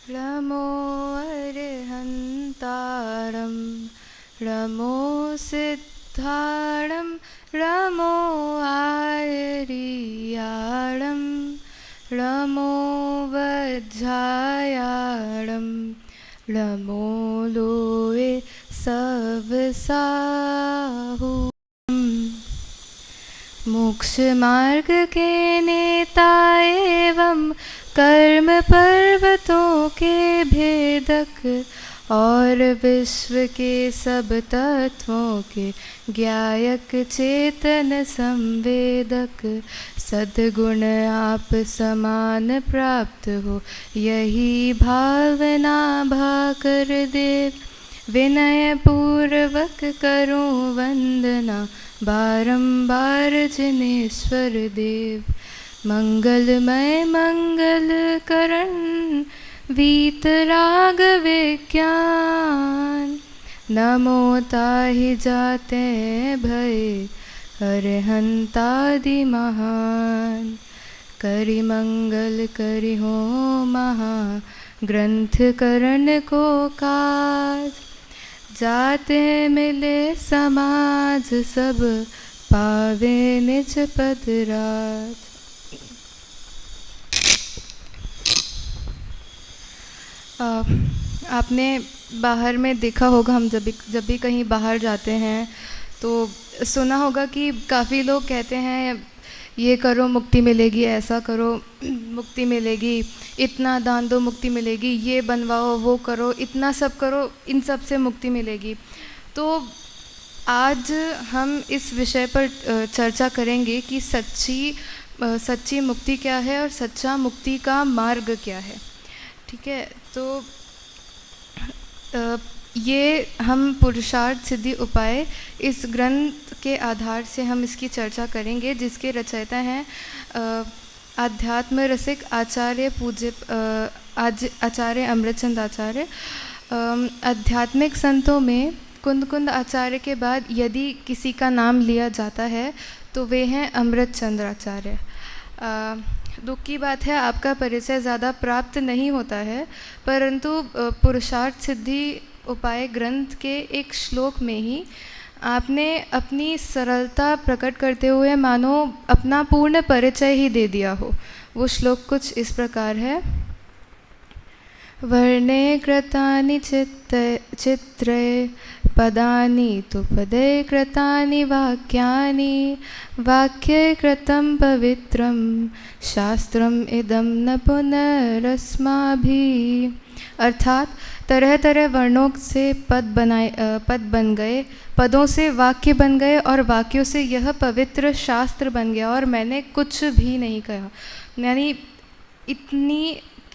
नमो अरिहन्तारं नमो सिद्धारं नमो आर्याणं नमो वज्रायाणं नमो लोए सब साहु। मोक्ष मार्ग के नेता एवं कर्म पर्वतों के भेदक और विश्व के सब तत्वों के ज्ञायक चेतन संवेदक सद्गुण आप समान प्राप्त हो यही भावना भाकर देव विनय पूर्वक करूं वंदना बारंबार जिनेश्वर देव। मंगलमय मंगल करण वीतराग विज्ञान नमो ताहि जाते भय अरिहंतादि महान। करि मंगल करि हो महा ग्रंथ करण को काज जाते मिले समाज सब पावे निज पद राज। आपने बाहर में देखा होगा, हम जब भी कहीं बाहर जाते हैं तो सुना होगा कि काफ़ी लोग कहते हैं ये करो मुक्ति मिलेगी, ऐसा करो मुक्ति मिलेगी, इतना दान दो मुक्ति मिलेगी, ये बनवाओ वो करो, इतना सब करो, इन सब से मुक्ति मिलेगी। तो आज हम इस विषय पर चर्चा करेंगे कि सच्ची मुक्ति क्या है और सच्चा मुक्ति का मार्ग क्या है। ठीक है, तो ये हम पुरुषार्थ सिद्धि उपाय इस ग्रंथ के आधार से हम इसकी चर्चा करेंगे, जिसके रचयिता हैं आध्यात्म रसिक आचार्य पूज्य आचार्य अमृतचंद आचार्य। आध्यात्मिक संतों में कुंद आचार्य के बाद यदि किसी का नाम लिया जाता है तो वे हैं अमृतचंद्र आचार्य। दुख की बात है, आपका परिचय ज़्यादा प्राप्त नहीं होता है, परंतु पुरुषार्थ सिद्धि उपाय ग्रंथ के एक श्लोक में ही आपने अपनी सरलता प्रकट करते हुए मानो अपना पूर्ण परिचय ही दे दिया हो। वो श्लोक कुछ इस प्रकार है। वर्णे कृतानि चित्रे पदानि तु पदे कृतानि वाक्यानि वाक्ये कृतं पवित्रं शास्त्रम इदं न पुनरस्माभिः। अर्थात तरह तरह वर्णों से पद बन गए, पदों से वाक्य बन गए और वाक्यों से यह पवित्र शास्त्र बन गया और मैंने कुछ भी नहीं कहा। यानी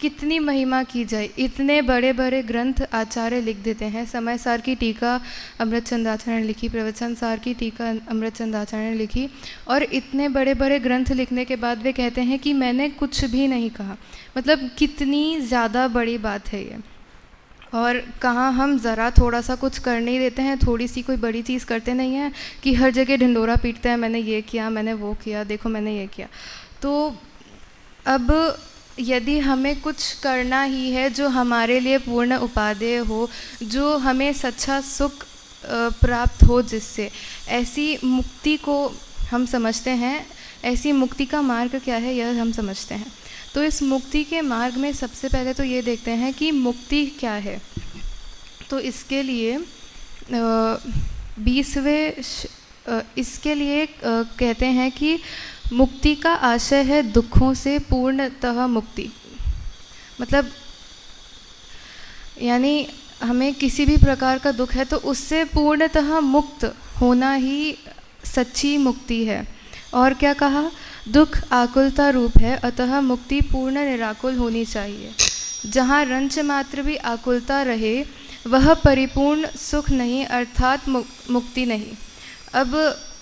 कितनी महिमा की जाए, इतने बड़े बड़े ग्रंथ आचार्य लिख देते हैं। समय सार की टीका अमृतचंद आचार्य ने लिखी, प्रवचन सार की टीका अमृतचंद आचार्य ने लिखी, और इतने बड़े बड़े ग्रंथ लिखने के बाद वे कहते हैं कि मैंने कुछ भी नहीं कहा। मतलब कितनी ज़्यादा बड़ी बात है ये। और कहाँ हम ज़रा थोड़ा सा कुछ कर नहीं देते हैं, थोड़ी सी कोई बड़ी चीज़ करते नहीं हैं कि हर जगह ढिंडोरा पीटते हैं, मैंने ये किया, मैंने वो किया, देखो मैंने ये किया। तो अब यदि हमें कुछ करना ही है जो हमारे लिए पूर्ण उपादेय हो, जो हमें सच्चा सुख प्राप्त हो, जिससे ऐसी मुक्ति को हम समझते हैं, ऐसी मुक्ति का मार्ग क्या है यह हम समझते हैं। तो इस मुक्ति के मार्ग में सबसे पहले तो ये देखते हैं कि मुक्ति क्या है। तो इसके लिए 20वें इसके लिए कहते हैं कि मुक्ति का आशय है दुखों से पूर्णतः मुक्ति। मतलब यानी हमें किसी भी प्रकार का दुख है तो उससे पूर्णतः मुक्त होना ही सच्ची मुक्ति है। और क्या कहा, दुख आकुलता रूप है, अतः मुक्ति पूर्ण निराकुल होनी चाहिए। जहाँ रंच मात्र भी आकुलता रहे वह परिपूर्ण सुख नहीं, अर्थात मुक्ति नहीं। अब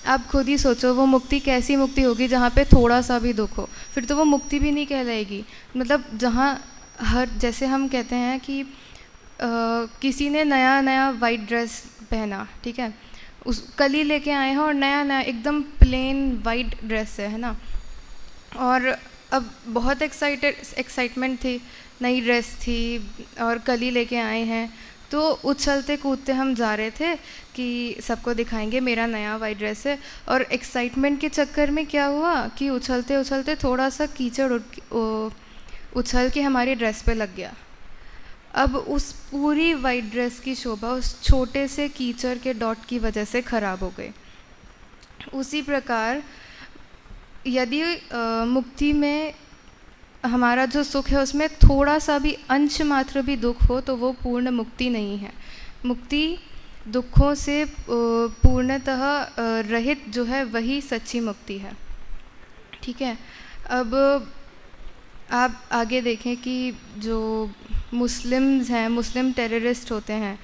आप खुद ही सोचो, वो मुक्ति कैसी मुक्ति होगी जहाँ पे थोड़ा सा भी दुख हो, फिर तो वो मुक्ति भी नहीं कहलाएगी। मतलब जहाँ जैसे हम कहते हैं कि किसी ने नया वाइट ड्रेस पहना, ठीक है, उस कल ही लेके आए हैं और नया एकदम प्लेन वाइट ड्रेस है ना, और अब बहुत एक्साइटमेंट थी, नई ड्रेस थी और कल ही लेके आए हैं, तो उछलते कूदते हम जा रहे थे कि सबको दिखाएंगे मेरा नया वाइट ड्रेस है। और एक्साइटमेंट के चक्कर में क्या हुआ कि उछलते उछलते थोड़ा सा कीचड़ उछल के हमारी ड्रेस पे लग गया। अब उस पूरी वाइट ड्रेस की शोभा उस छोटे से कीचड़ के डॉट की वजह से ख़राब हो गई। उसी प्रकार यदि मुक्ति में हमारा जो सुख है उसमें थोड़ा सा भी अंश मात्र भी दुख हो तो वो पूर्ण मुक्ति नहीं है। मुक्ति दुखों से पूर्णतः रहित जो है वही सच्ची मुक्ति है। ठीक है। अब आप आगे देखें कि जो मुस्लिम्स हैं, मुस्लिम टेररिस्ट होते हैं,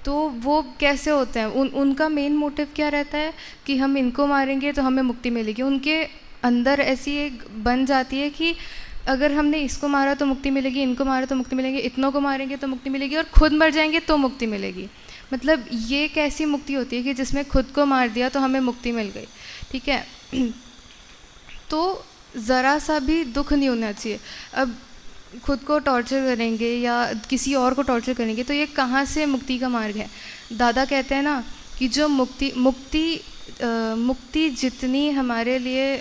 तो वो कैसे होते हैं? उनका मेन मोटिव क्या रहता है कि हम इनको मारेंगे तो हमें मुक्ति मिलेगी। उनके अंदर ऐसी एक बन जाती है कि अगर हमने इसको मारा तो मुक्ति मिलेगी, इनको मारा तो मुक्ति मिलेगी, इतनों को मारेंगे तो मुक्ति मिलेगी और खुद मर जाएंगे तो मुक्ति मिलेगी। मतलब ये कैसी मुक्ति होती है कि जिसमें खुद को मार दिया तो हमें मुक्ति मिल गई। ठीक है। तो ज़रा सा भी दुख नहीं होना चाहिए। अब खुद को टॉर्चर करेंगे या किसी और को टॉर्चर करेंगे तो ये कहाँ से मुक्ति का मार्ग है? दादा कहते हैं ना कि जो मुक्ति जितनी हमारे लिए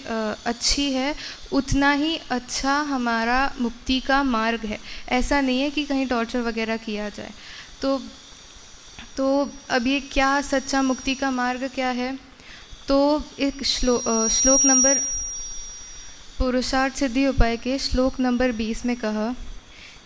अच्छी है उतना ही अच्छा हमारा मुक्ति का मार्ग है। ऐसा नहीं है कि कहीं टॉर्चर वगैरह किया जाए। तो अब ये क्या सच्चा मुक्ति का मार्ग क्या है? तो एक श्लोक नंबर पुरुषार्थ सिद्धि उपाय के श्लोक नंबर 20 में कहा,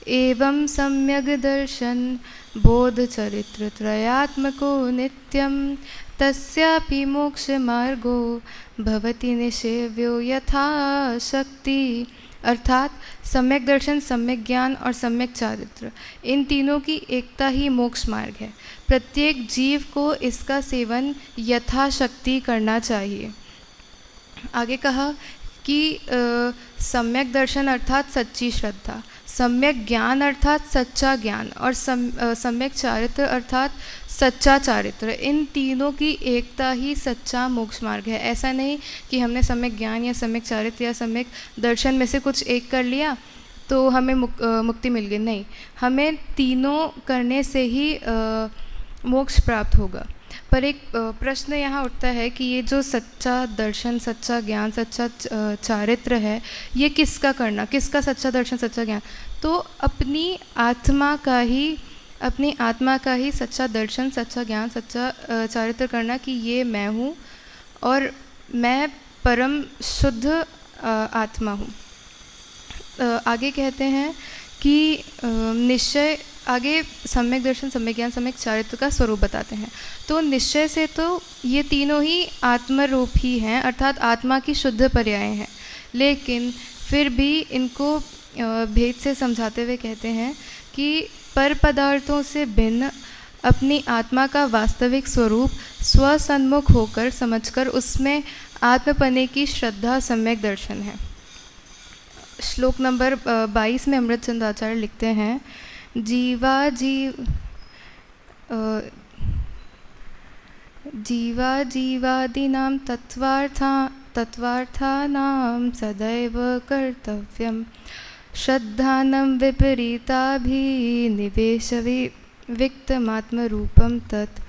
एवं सम्यग दर्शन बोध चरित्र त्रयात्मको नित्यम तस्यापि मोक्ष मार्गो भवति निषेव्यो यथा शक्ति। अर्थात सम्यक दर्शन, सम्यक ज्ञान और सम्यक चारित्र, इन तीनों की एकता ही मोक्ष मार्ग है। प्रत्येक जीव को इसका सेवन यथाशक्ति करना चाहिए। आगे कहा कि सम्यक दर्शन अर्थात सच्ची श्रद्धा, सम्यक ज्ञान अर्थात सच्चा ज्ञान और सम्यक चारित्र अर्थात सच्चा चारित्र, इन तीनों की एकता ही सच्चा मोक्ष मार्ग है। ऐसा नहीं कि हमने सम्यक ज्ञान या सम्यक चारित्र या सम्यक दर्शन में से कुछ एक कर लिया तो हमें मुक्ति मिल गई। नहीं, हमें तीनों करने से ही मोक्ष प्राप्त होगा। पर एक प्रश्न यहाँ उठता है कि ये जो सच्चा दर्शन, सच्चा ज्ञान, सच्चा चारित्र है, ये किसका करना, किसका सच्चा दर्शन, सच्चा ज्ञान? तो अपनी आत्मा का ही सच्चा दर्शन, सच्चा ज्ञान, सच्चा चारित्र करना कि ये मैं हूँ और मैं परम शुद्ध आत्मा हूँ। आगे कहते हैं कि निश्चय, आगे सम्यक दर्शन, सम्यक ज्ञान, सम्यक चारित्र का स्वरूप बताते हैं। तो निश्चय से तो ये तीनों ही आत्मरूप ही हैं, अर्थात आत्मा की शुद्ध पर्याय हैं। लेकिन फिर भी इनको भेद से समझाते हुए कहते हैं कि पर पदार्थों से भिन्न अपनी आत्मा का वास्तविक स्वरूप स्वसन्मुख होकर समझकर उसमें आत्मपने की श्रद्धा सम्यक दर्शन है। श्लोक नंबर 22 में अमृतचंद आचार्य लिखते हैं, जीवादीनां तत्वार्थानां सदैव कर्तव्यं श्रद्धानं विपरीताभिनिवेश विक्तमात्मरूपम तत्।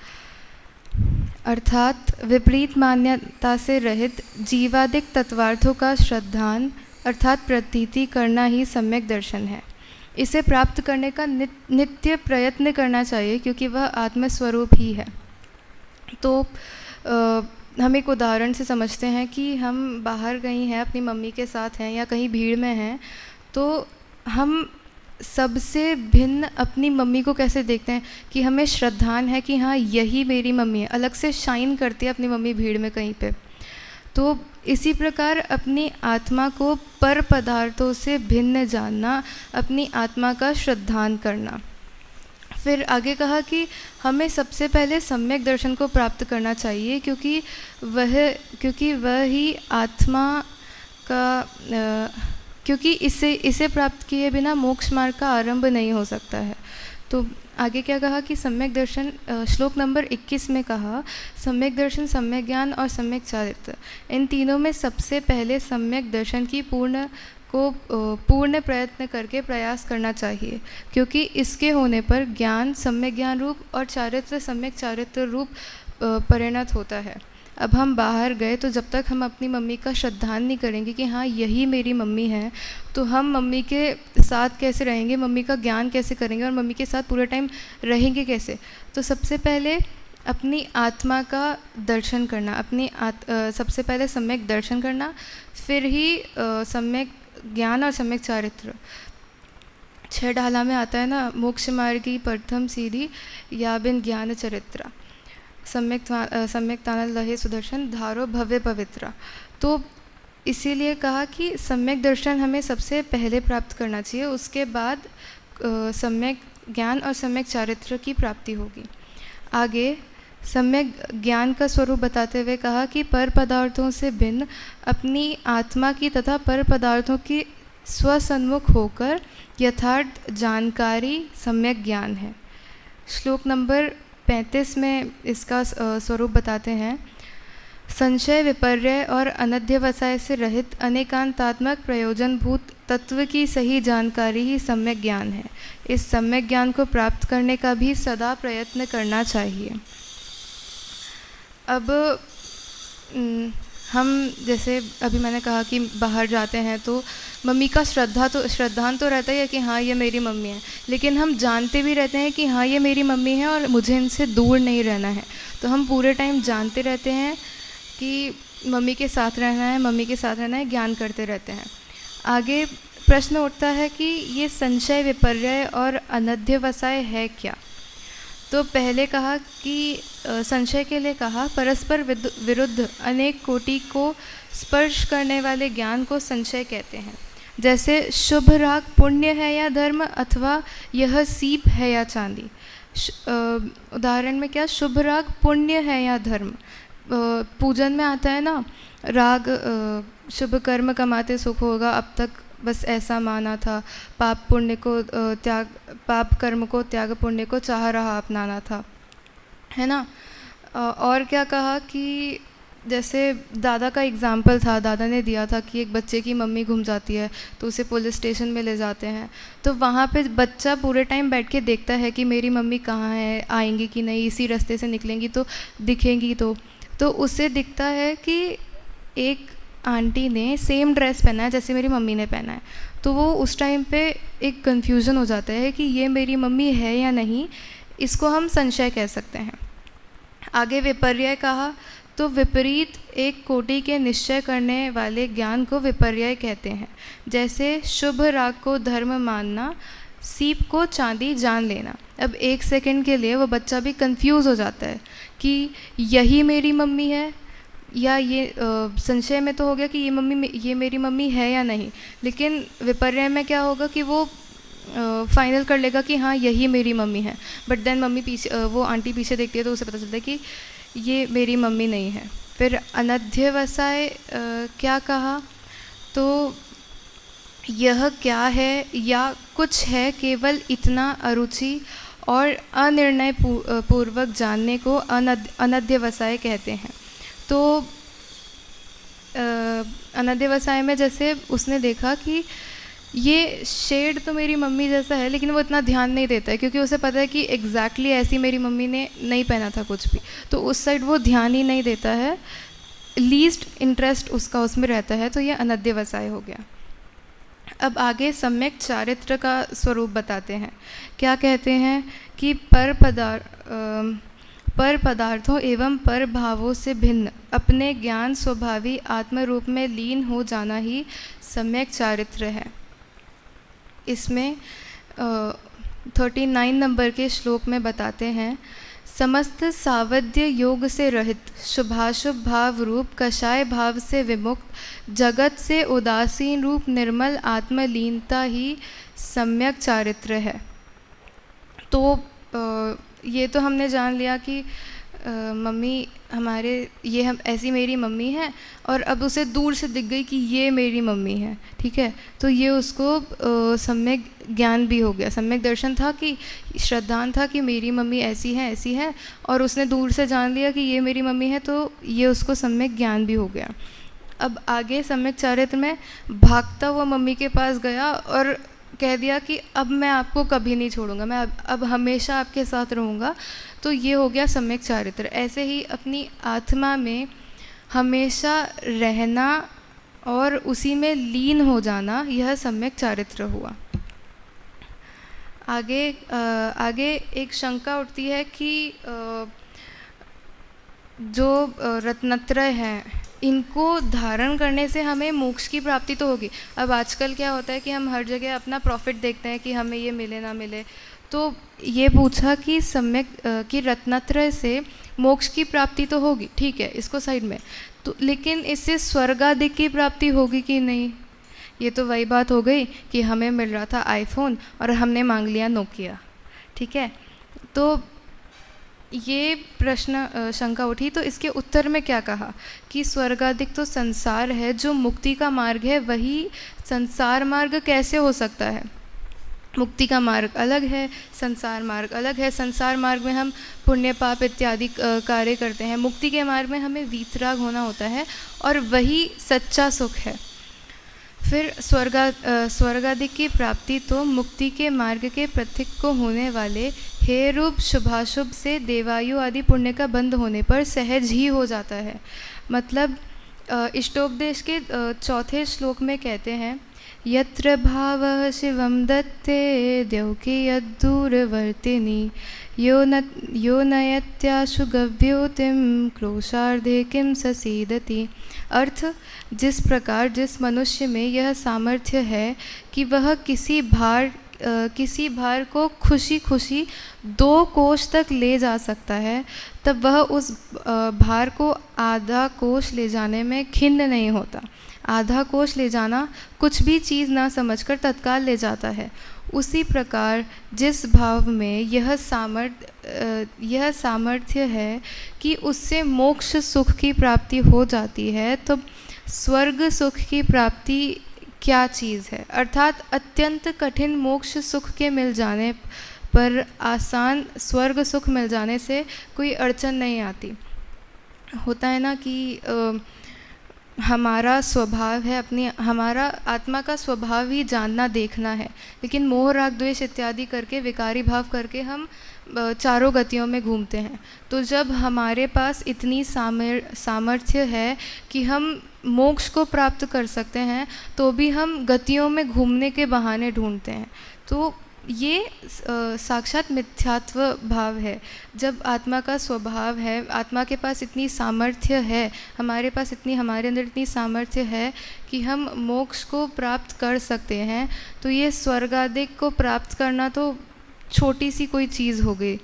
अर्थात विपरीत मान्यता से रहित जीवादिक तत्वार्थों का श्रद्धान अर्थात प्रतीति करना ही सम्यक दर्शन है। इसे प्राप्त करने का नित्य प्रयत्न करना चाहिए क्योंकि वह आत्मस्वरूप ही है। तो हम एक उदाहरण से समझते हैं कि हम बाहर गई हैं, अपनी मम्मी के साथ हैं या कहीं भीड़ में हैं, तो हम सबसे भिन्न अपनी मम्मी को कैसे देखते हैं कि हमें श्रद्धान है कि हाँ यही मेरी मम्मी है, अलग से शाइन करती है अपनी मम्मी भीड़ में कहीं पे। तो इसी प्रकार अपनी आत्मा को पर पदार्थों से भिन्न जानना, अपनी आत्मा का श्रद्धान करना। फिर आगे कहा कि हमें सबसे पहले सम्यक दर्शन को प्राप्त करना चाहिए क्योंकि वह ही आत्मा का क्योंकि इसे प्राप्त किए बिना मोक्ष मार्ग का आरंभ नहीं हो सकता है। तो आगे क्या कहा कि सम्यक दर्शन, श्लोक नंबर 21 में कहा, सम्यक दर्शन, सम्यक ज्ञान और सम्यक चारित्र, इन तीनों में सबसे पहले सम्यक दर्शन की पूर्ण को पूर्ण प्रयत्न करके प्रयास करना चाहिए, क्योंकि इसके होने पर ज्ञान सम्यक ज्ञान रूप और चारित्र सम्यक चारित्र रूप परिणत होता है। अब हम बाहर गए तो जब तक हम अपनी मम्मी का श्रद्धान नहीं करेंगे कि हाँ यही मेरी मम्मी है, तो हम मम्मी के साथ कैसे रहेंगे, मम्मी का ज्ञान कैसे करेंगे और मम्मी के साथ पूरे टाइम रहेंगे कैसे। तो सबसे पहले अपनी आत्मा का दर्शन करना, सबसे पहले सम्यक दर्शन करना, फिर ही सम्यक ज्ञान और सम्यक चारित्र। 6 ढाला में आता है ना, मोक्ष मार्गी प्रथम सीधी या बिन ज्ञान चरित्रा, सम्यक तानल लहे सुदर्शन धारो भव्य पवित्रा। तो इसीलिए कहा कि सम्यक दर्शन हमें सबसे पहले प्राप्त करना चाहिए, उसके बाद सम्यक ज्ञान और सम्यक चारित्र की प्राप्ति होगी। आगे सम्यक ज्ञान का स्वरूप बताते हुए कहा कि पर पदार्थों से भिन्न अपनी आत्मा की तथा पर पदार्थों की स्वसन्मुख होकर यथार्थ जानकारी सम्यक ज्ञान है। श्लोक नंबर 35 में इसका स्वरूप बताते हैं। संशय विपर्य और अनध्यवसाय से रहित अनेकांतात्मक प्रयोजनभूत तत्व की सही जानकारी ही सम्यक ज्ञान है। इस सम्यक ज्ञान को प्राप्त करने का भी सदा प्रयत्न करना चाहिए। अब हम जैसे अभी मैंने कहा कि बाहर जाते हैं तो मम्मी का श्रद्धान तो रहता ही है कि हाँ ये मेरी मम्मी है, लेकिन हम जानते भी रहते हैं कि हाँ ये मेरी मम्मी है और मुझे इनसे दूर नहीं रहना है। तो हम पूरे टाइम जानते रहते हैं कि मम्मी के साथ रहना है, मम्मी के साथ रहना है, ज्ञान करते रहते हैं। आगे प्रश्न उठता है कि ये संशय विपर्य और अनध्यवसाय है क्या। तो पहले कहा कि संशय के लिए कहा परस्पर विरुद्ध अनेक कोटि को स्पर्श करने वाले ज्ञान को संशय कहते हैं। जैसे शुभ राग पुण्य है या धर्म, अथवा यह सीप है या चांदी। उदाहरण में क्या, शुभ राग पुण्य है या धर्म। पूजन में आता है ना, राग शुभ कर्म कमाते सुख होगा, अब तक बस ऐसा माना था, पाप कर्म को त्याग पुण्य को चाह रहा अपनाना था, है ना। और क्या कहा कि जैसे दादा का एग्ज़ाम्पल था, दादा ने दिया था कि एक बच्चे की मम्मी गुम जाती है तो उसे पुलिस स्टेशन में ले जाते हैं, तो वहाँ पे बच्चा पूरे टाइम बैठ के देखता है कि मेरी मम्मी कहाँ है, आएंगी कि नहीं, इसी रास्ते से निकलेंगी तो दिखेंगी। तो उसे दिखता है कि एक आंटी ने सेम ड्रेस पहना है जैसे मेरी मम्मी ने पहना है, तो वो उस टाइम पे एक कन्फ्यूज़न हो जाता है कि ये मेरी मम्मी है या नहीं। इसको हम संशय कह सकते हैं। आगे विपर्य कहा, तो विपरीत एक कोटि के निश्चय करने वाले ज्ञान को विपर्य कहते हैं। जैसे शुभ राग को धर्म मानना, सीप को चांदी जान लेना। अब एक सेकंड के लिए वो बच्चा भी कंफ्यूज हो जाता है कि यही मेरी मम्मी है, या ये संशय में तो हो गया कि ये मेरी मम्मी है या नहीं, लेकिन विपर्य में क्या होगा कि वो फाइनल कर लेगा कि हाँ यही मेरी मम्मी है। बट देन वो आंटी पीछे देखती है तो उसे पता चलता है कि ये मेरी मम्मी नहीं है। फिर अनध्यवसाय क्या कहा, तो यह क्या है या कुछ है, केवल इतना अरुचि और अनिर्णय पूर्वक जानने को अनध्यवसाय कहते हैं। तो अनध्यवसाय में जैसे उसने देखा कि ये शेड तो मेरी मम्मी जैसा है, लेकिन वो इतना ध्यान नहीं देता है क्योंकि उसे पता है कि एग्जैक्टली ऐसी मेरी मम्मी ने नहीं पहना था कुछ भी, तो उस साइड वो ध्यान ही नहीं देता है, लीस्ट इंटरेस्ट उसका उसमें रहता है, तो ये अनध्यवसाय हो गया। अब आगे सम्यक चारित्र का स्वरूप बताते हैं। क्या कहते हैं कि पर पदार्थों एवं पर भावों से भिन्न अपने ज्ञान स्वभावी आत्म रूप में लीन हो जाना ही सम्यक चारित्र है। इसमें 39 नंबर के श्लोक में बताते हैं, समस्त सावध्य योग से रहित शुभाशुभ भाव रूप कषाय भाव से विमुक्त जगत से उदासीन रूप निर्मल आत्मलीनता ही सम्यक चारित्र है। तो ये तो हमने जान लिया कि मम्मी हमारे ये हम ऐसी मेरी मम्मी है, और अब उसे दूर से दिख गई कि ये मेरी मम्मी है, ठीक है, तो ये उसको सम्यक ज्ञान भी हो गया। सम्यक दर्शन था कि श्रद्धान था कि मेरी मम्मी ऐसी है, और उसने दूर से जान लिया कि ये मेरी मम्मी है, तो ये उसको सम्यक ज्ञान भी हो गया। अब आगे सम्यक चारित्र में भागता हुआ मम्मी के पास गया और कह दिया कि अब मैं आपको कभी नहीं छोड़ूंगा, मैं अब हमेशा आपके साथ रहूँगा। तो ये हो गया सम्यक चारित्र। ऐसे ही अपनी आत्मा में हमेशा रहना और उसी में लीन हो जाना, यह सम्यक चारित्र हुआ। आगे एक शंका उठती है कि जो रत्नत्रय हैं, इनको धारण करने से हमें मोक्ष की प्राप्ति तो होगी। अब आजकल क्या होता है कि हम हर जगह अपना प्रॉफिट देखते हैं कि हमें ये मिले ना मिले। तो ये पूछा कि सम्यक कि रत्नत्रय से मोक्ष की प्राप्ति तो होगी, ठीक है, इसको साइड में, तो लेकिन इससे स्वर्ग आदि की प्राप्ति होगी कि नहीं? ये तो वही बात हो गई कि हमें मिल रहा था आईफोन और हमने मांग लिया नोकिया, ठीक है। तो ये प्रश्न शंका उठी, तो इसके उत्तर में क्या कहा कि स्वर्गादिक तो संसार है, जो मुक्ति का मार्ग है वही संसार मार्ग कैसे हो सकता है? मुक्ति का मार्ग अलग है, संसार मार्ग अलग है। संसार मार्ग में हम पुण्य पाप इत्यादि कार्य करते हैं, मुक्ति के मार्ग में हमें वीतराग होना होता है और वही सच्चा सुख है। फिर स्वर्गादिक की प्राप्ति तो मुक्ति के मार्ग के प्रतीक को होने वाले हे रूप शुभाशुभ से देवायु आदि पुण्य का बंध होने पर सहज ही हो जाता है। मतलब इष्टोपदेश के चौथे श्लोक में कहते हैं, यत्र भावः शिवं दत्ते द्यौकी यद्दूरवर्तिनी यो नयत्याशु गव्योतिम क्रोशार्धे किम ससीदति। अर्थ, जिस प्रकार जिस मनुष्य में यह सामर्थ्य है कि वह किसी भार को खुशी खुशी 2 कोश तक ले जा सकता है, तब वह उस भार को आधा कोश ले जाने में खिन्न नहीं होता। आधा कोश ले जाना कुछ भी चीज़ ना समझकर तत्काल ले जाता है। उसी प्रकार जिस भाव में यह सामर्थ्य है कि उससे मोक्ष सुख की प्राप्ति हो जाती है, तो स्वर्ग सुख की प्राप्ति क्या चीज़ है? अर्थात अत्यंत कठिन मोक्ष सुख के मिल जाने पर आसान स्वर्ग सुख मिल जाने से कोई अड़चन नहीं आती। होता है ना कि हमारा स्वभाव है, हमारा आत्मा का स्वभाव ही जानना देखना है, लेकिन मोह राग द्वेष इत्यादि करके विकारी भाव करके हम चारों गतियों में घूमते हैं। तो जब हमारे पास इतनी सामर्थ्य है कि हम मोक्ष को प्राप्त कर सकते हैं, तो भी हम गतियों में घूमने के बहाने ढूंढते हैं। तो ये साक्षात मिथ्यात्व भाव है। जब आत्मा का स्वभाव है, आत्मा के पास इतनी सामर्थ्य है, हमारे अंदर इतनी सामर्थ्य है कि हम मोक्ष को प्राप्त कर सकते हैं, तो ये स्वर्गादिक को प्राप्त करना तो छोटी सी कोई चीज़ हो गई।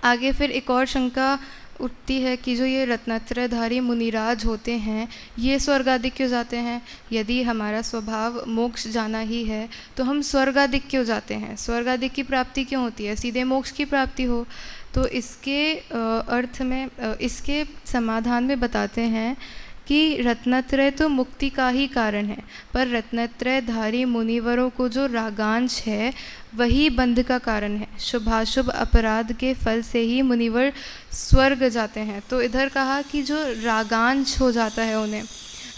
आगे फिर एक और शंका उठती है कि जो ये रत्नत्रयधारी मुनिराज होते हैं, ये स्वर्गादिक क्यों जाते हैं? यदि हमारा स्वभाव मोक्ष जाना ही है, तो हम स्वर्गादिक क्यों जाते हैं? स्वर्गादिक की प्राप्ति क्यों होती है? सीधे मोक्ष की प्राप्ति हो। तो इसके अर्थ में इसके समाधान में बताते हैं कि रत्नत्रय तो मुक्ति का ही कारण है, पर रत्नत्रयधारी मुनिवरों को जो रागांश है वही बंध का कारण है। शुभाशुभ अपराध के फल से ही मुनिवर स्वर्ग जाते हैं। तो इधर कहा कि जो रागांश हो जाता है उन्हें,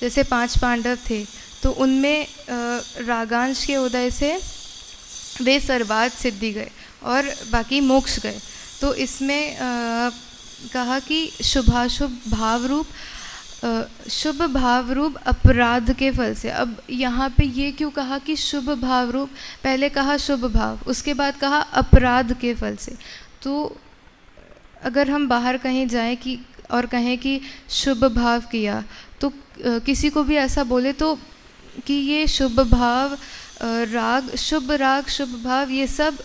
जैसे 5 पांडव थे, तो उनमें रागांश के उदय से वे सर्वार्थ सिद्धि गए और बाकी मोक्ष गए। तो इसमें कहा कि शुभाशुभ भाव रूप शुभ भाव रूप अपराध के फल से। अब यहाँ पे ये क्यों कहा कि शुभ भाव रूप? पहले कहा शुभ भाव, उसके बाद कहा अपराध के फल से। तो अगर हम बाहर कहीं जाएं कि और कहें कि शुभ भाव किया, तो किसी को भी ऐसा बोले तो कि ये शुभ भाव शुभ भाव, ये सब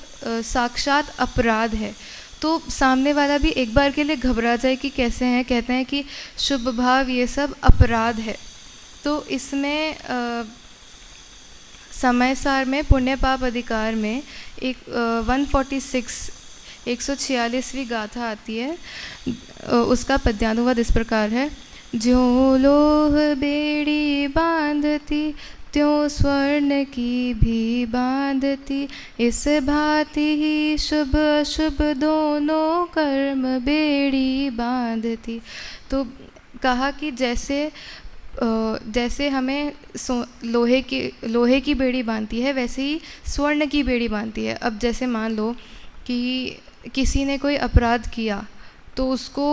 साक्षात अपराध है। तो सामने वाला भी एक बार के लिए घबरा जाए कि कैसे हैं, कहते हैं कि शुभ भाव ये सब अपराध है। तो इसमें समय सार में पुण्य पाप अधिकार में एक 146वीं गाथा आती है। उसका पद्यानुवाद इस प्रकार है, ज्यों लोह बेड़ी बांधती त्यों स्वर्ण की भी बांधती, इस भांति ही शुभ अशुभ दोनों कर्म बेड़ी बांधती। तो कहा कि जैसे जैसे हमें लोहे की बेड़ी बांधती है, वैसे ही स्वर्ण की बेड़ी बांधती है। अब जैसे मान लो कि किसी ने कोई अपराध किया, तो उसको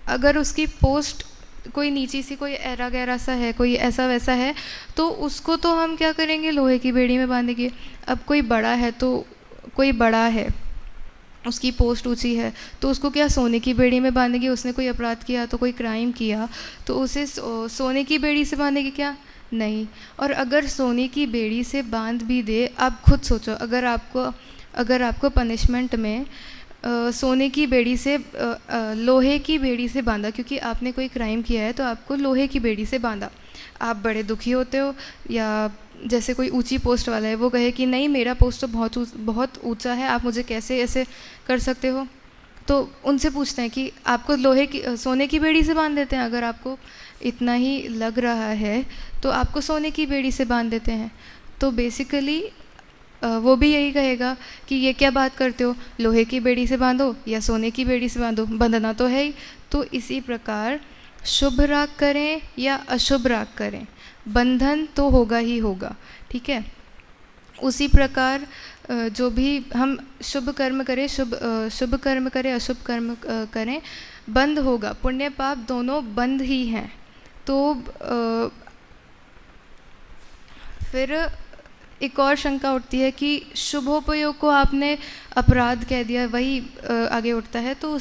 अगर उसकी पोस्ट कोई नीची सी, कोई ऐरा गैरा सा है, कोई ऐसा वैसा है, तो उसको तो हम क्या करेंगे, लोहे की बेड़ी में बांधेंगे। अब कोई बड़ा है, तो कोई बड़ा है, उसकी पोस्ट ऊंची है, तो उसको क्या सोने की बेड़ी में बांधेंगे। उसने कोई अपराध किया, तो कोई क्राइम किया, तो उसे सोने की बेड़ी से बांधेंगे क्या? नहीं। और अगर सोने की बेड़ी से बांध भी दे, आप खुद सोचो, अगर आपको पनिशमेंट में सोने की बेड़ी से लोहे की बेड़ी से बांधा, क्योंकि आपने कोई क्राइम किया है, तो आपको लोहे की बेड़ी से बांधा, आप बड़े दुखी होते हो। या जैसे कोई ऊंची पोस्ट वाला है, वो कहे कि नहीं, मेरा पोस्ट तो बहुत ऊंचा है, आप मुझे कैसे ऐसे कर सकते हो। तो उनसे पूछते हैं कि आपको सोने की बेड़ी से बांध देते हैं। अगर आपको इतना ही लग रहा है, तो आपको सोने की बेड़ी से बांध देते हैं। तो बेसिकली वो भी यही कहेगा कि ये क्या बात करते हो, लोहे की बेड़ी से बांधो या सोने की बेड़ी से बांधो, बंधना तो है ही। तो इसी प्रकार शुभ राग करें या अशुभ राग करें, बंधन तो होगा ही होगा, ठीक है। उसी प्रकार जो भी हम शुभ कर्म करें, शुभ कर्म करें, अशुभ कर्म करें, बंध होगा। पुण्य पाप दोनों बंध ही हैं। तो फिर एक और शंका उठती है कि शुभोपयोग को आपने अपराध कह दिया, वही आगे उठता है। तो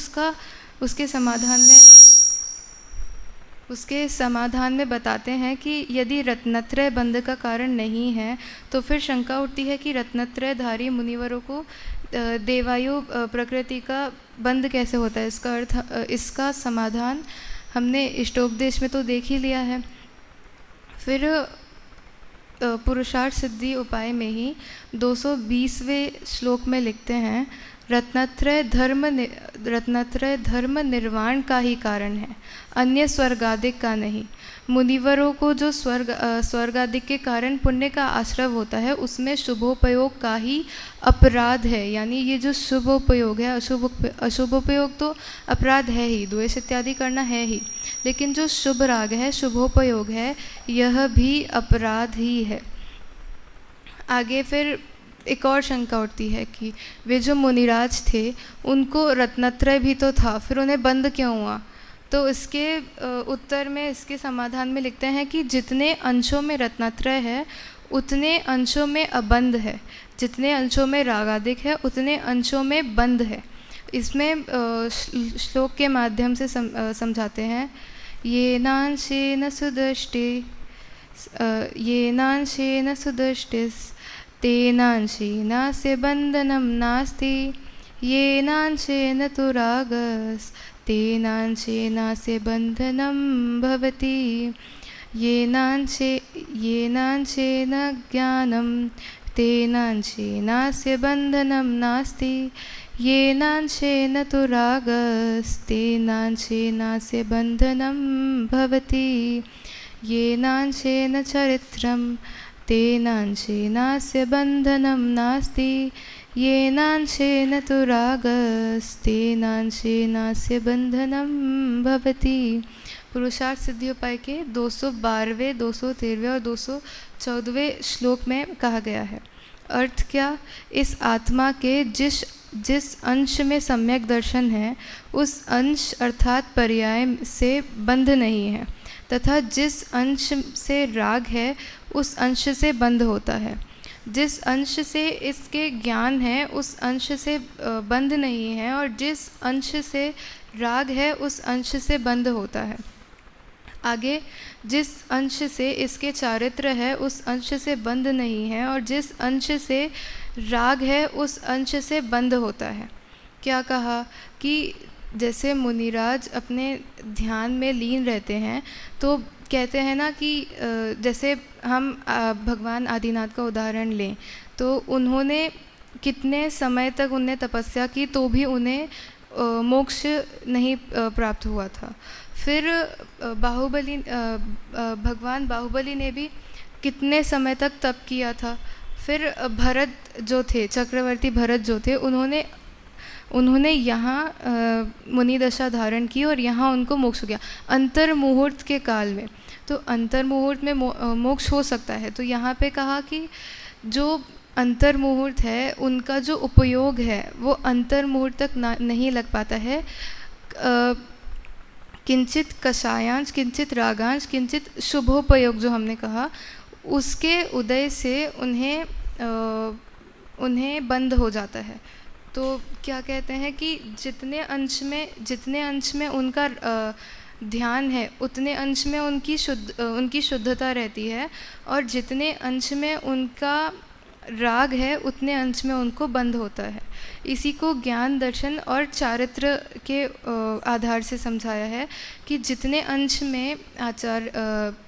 उसके समाधान में बताते हैं कि यदि रत्नत्रय बंध का कारण नहीं है, तो फिर शंका उठती है कि रत्नत्रय धारी मुनिवरों को देवायु प्रकृति का बंध कैसे होता है। इसका समाधान हमने इष्टोपदेश में तो देख ही लिया है। फिर पुरुषार्थ सिद्धि उपाय में ही 220वें श्लोक में लिखते हैं, रत्नत्रय धर्म निर्वाण का ही कारण है, अन्य स्वर्गादिक का नहीं। मुनिवरों को जो स्वर्गादिक के कारण पुण्य का आश्रय होता है, उसमें शुभोपयोग का ही अपराध है। यानी ये जो शुभोपयोग है, अशुभोपयोग तो अपराध है ही, द्वेष इत्यादि करना है ही, लेकिन जो शुभ राग है, शुभोपयोग है, यह भी अपराध ही है। आगे फिर एक और शंका उठती है कि वे जो मुनिराज थे, उनको रत्नत्रय भी तो था, फिर उन्हें बंद क्यों हुआ। तो इसके उत्तर में, इसके समाधान में लिखते हैं कि जितने अंशों में रत्नत्रय है, उतने अंशों में अबंध है, जितने अंशों में रागादिक है, उतने अंशों में बंध है। इसमें श्लोक के माध्यम से समझाते हैं, येनांशेन सुदृष्टिस् तेनांशेनास्य बंधनं नास्ति, येनांशेन तु रागस् तेनांशेनास्य बंधनं भवति, येनांशेन ज्ञानं तेनांशेनास्य बंधनं नास्ति, येनांशेन तु रागस् तेनांशेनास्य बंधनं भवति, येनांशेन चरित्रं तेनांशेनास्य बंधनं नास्ति, येनांशेन तु रागस् तेनांशेनास्य बंधनं भवति। पुरुषार्थ सिद्धि उपाय के 212वें, 213वें और 214वें श्लोक में कहा गया है। अर्थ क्या? इस आत्मा के जिस अंश में सम्यक दर्शन है, उस अंश अर्थात पर्याय से बंध नहीं है, तथा जिस अंश से राग है, उस अंश से बंध होता है। जिस अंश से इसके ज्ञान है, उस अंश से बंध नहीं है, और जिस अंश से राग है, उस अंश से बंध होता है। आगे, जिस अंश से इसके चारित्र है, उस अंश से बंध नहीं है, और जिस अंश से राग है, उस अंश से बंध होता है। क्या कहा कि जैसे मुनिराज अपने ध्यान में लीन रहते हैं, तो कहते हैं ना कि जैसे हम भगवान आदिनाथ का उदाहरण लें, तो उन्होंने कितने समय तक उन्हें तपस्या की, तो भी उन्हें मोक्ष नहीं प्राप्त हुआ था। फिर भगवान बाहुबली ने भी कितने समय तक तप किया था। फिर भरत जो थे, चक्रवर्ती भरत जो थे, उन्होंने यहाँ मुनि दशा धारण की और यहाँ उनको मोक्ष हो गया अंतर मुहूर्त के काल में। तो अंतर मुहूर्त में मोक्ष हो सकता है। तो यहाँ पे कहा कि जो अंतर मुहूर्त है उनका जो उपयोग है वो अंतर मुहूर्त तक नहीं लग पाता है। किंचित कषायांश, किंचित रागांश, किंचित शुभोपयोग जो हमने कहा, उसके उदय से उन्हें बंद हो जाता है। तो क्या कहते हैं कि जितने अंश में उनका ध्यान है उतने अंश में उनकी शुद्धता रहती है, और जितने अंश में उनका राग है उतने अंश में उनको बंद होता है। इसी को ज्ञान, दर्शन और चारित्र के आधार से समझाया है कि जितने अंश में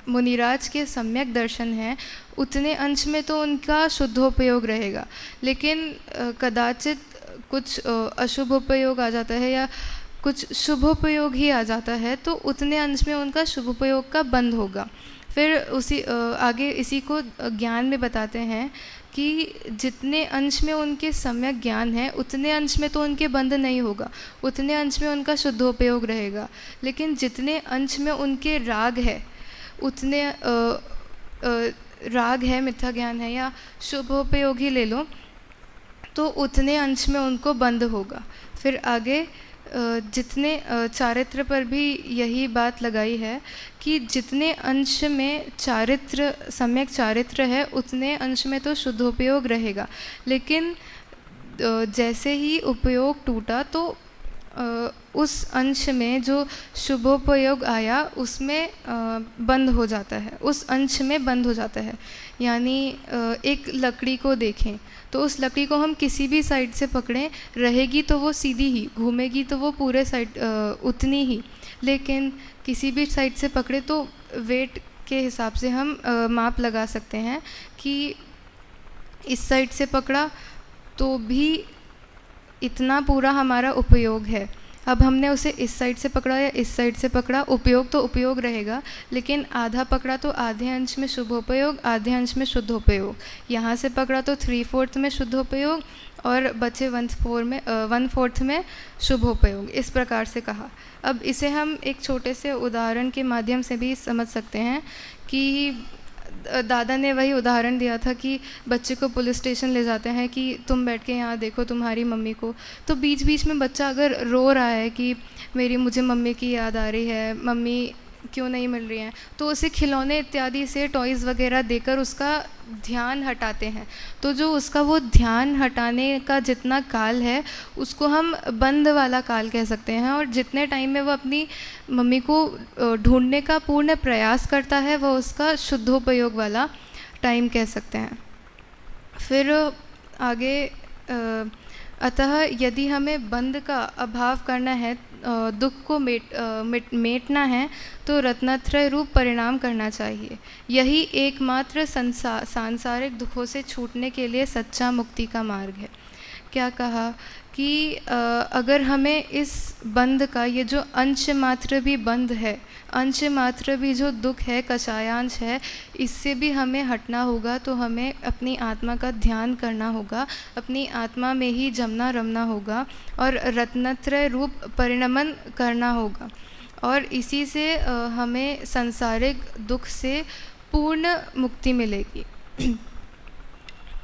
मुनिराज के सम्यक दर्शन हैं उतने अंश में तो उनका शुद्धोपयोग रहेगा, लेकिन कदाचित कुछ अशुभोपयोग आ जाता है या कुछ शुभोपयोग ही आ जाता है, तो उतने अंश में उनका शुभोपयोग का बंद होगा। फिर आगे इसी को ज्ञान में बताते हैं कि जितने अंश में उनके सम्यक ज्ञान है उतने अंश में तो उनके बंध नहीं होगा, उतने अंश में उनका शुद्धोपयोग रहेगा। लेकिन जितने अंश में उनके राग है उतने राग है, मिथ्या ज्ञान है या शुभोपयोग ही ले लो, तो उतने अंश में उनको बंद होगा। फिर आगे जितने चारित्र पर भी यही बात लगाई है कि जितने अंश में सम्यक चारित्र है उतने अंश में तो शुद्धोपयोग रहेगा, लेकिन जैसे ही उपयोग टूटा तो उस अंश में जो शुभोपयोग आया उसमें बंद हो जाता है, उस अंश में बंद हो जाता है। यानी एक लकड़ी को देखें तो उस लकड़ी को हम किसी भी साइड से पकड़ें, रहेगी तो वो सीधी ही, घूमेगी तो वो पूरे साइड उतनी ही, लेकिन किसी भी साइड से पकड़े तो वेट के हिसाब से हम माप लगा सकते हैं कि इस साइड से पकड़ा तो भी इतना पूरा हमारा उपयोग है। अब हमने उसे इस साइड से पकड़ा या इस साइड से पकड़ा, उपयोग तो उपयोग रहेगा, लेकिन आधा पकड़ा तो आधे अंश में शुभोपयोग, आधे अंश में शुद्धोपयोग। यहाँ से पकड़ा तो 3/4 में शुद्धोपयोग और बचे 1/4 में शुभोपयोग, इस प्रकार से कहा। अब इसे हम एक छोटे से उदाहरण के माध्यम से भी समझ सकते हैं कि दादा ने वही उदाहरण दिया था कि बच्चे को पुलिस स्टेशन ले जाते हैं कि तुम बैठ के यहाँ देखो तुम्हारी मम्मी को, तो बीच बीच में बच्चा अगर रो रहा है कि मुझे मम्मी की याद आ रही है, मम्मी क्यों नहीं मिल रही हैं, तो उसे खिलौने इत्यादि से टॉयज़ वगैरह देकर उसका ध्यान हटाते हैं। तो जो उसका वो ध्यान हटाने का जितना काल है उसको हम बंद वाला काल कह सकते हैं, और जितने टाइम में वो अपनी मम्मी को ढूंढने का पूर्ण प्रयास करता है वो उसका शुद्धोपयोग वाला टाइम कह सकते हैं। फिर आगे अतः यदि हमें बंध का अभाव करना है, दुख को मेटना है, तो रत्नत्रय रूप परिणाम करना चाहिए। यही एकमात्र सांसारिक दुखों से छूटने के लिए सच्चा मुक्ति का मार्ग है। क्या कहा कि अगर हमें इस बंध का, ये जो अंश मात्र भी बंध है, अंश मात्र भी जो दुख है, कषायांश है, इससे भी हमें हटना होगा, तो हमें अपनी आत्मा का ध्यान करना होगा, अपनी आत्मा में ही जमना रमना होगा और रत्नत्रय रूप परिणमन करना होगा, और इसी से हमें सांसारिक दुख से पूर्ण मुक्ति मिलेगी।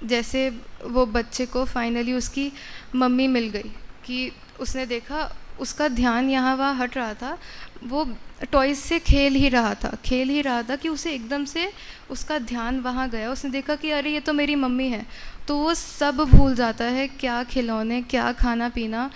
जैसे वो बच्चे को फाइनली उसकी मम्मी मिल गई कि उसने देखा उसका ध्यान यहाँ वहाँ हट रहा था, वो टॉयज़ से खेल ही रहा था कि उसे एकदम से उसका ध्यान वहाँ गया, उसने देखा कि अरे ये तो मेरी मम्मी है, तो वो सब भूल जाता है, क्या खिलौने, क्या खाना पीना,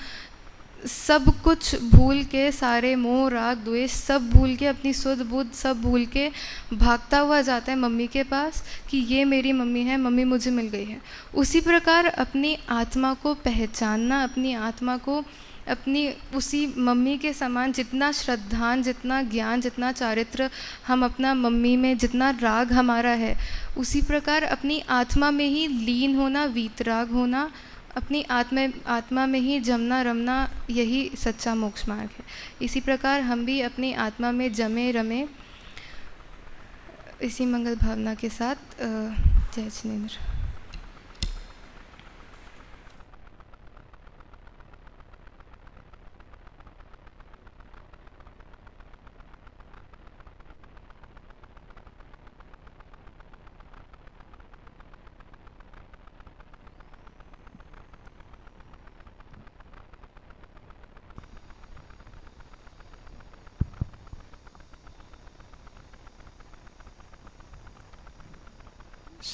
सब कुछ भूल के, सारे मोह राग द्वेष सब भूल के, अपनी सुध बुध सब भूल के भागता हुआ जाता है मम्मी के पास कि ये मेरी मम्मी है, मम्मी मुझे मिल गई है। उसी प्रकार अपनी आत्मा को पहचानना, अपनी आत्मा को अपनी उसी मम्मी के समान, जितना श्रद्धान, जितना ज्ञान, जितना चारित्र हम अपना मम्मी में, जितना राग हमारा है, उसी प्रकार अपनी आत्मा में ही लीन होना, वीतराग होना, अपनी आत्मा में ही जमना रमना, यही सच्चा मोक्ष मार्ग है। इसी प्रकार हम भी अपनी आत्मा में जमे रमे, इसी मंगल भावना के साथ जय जिनेंद्र।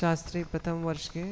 शास्त्री प्रथम वर्ष के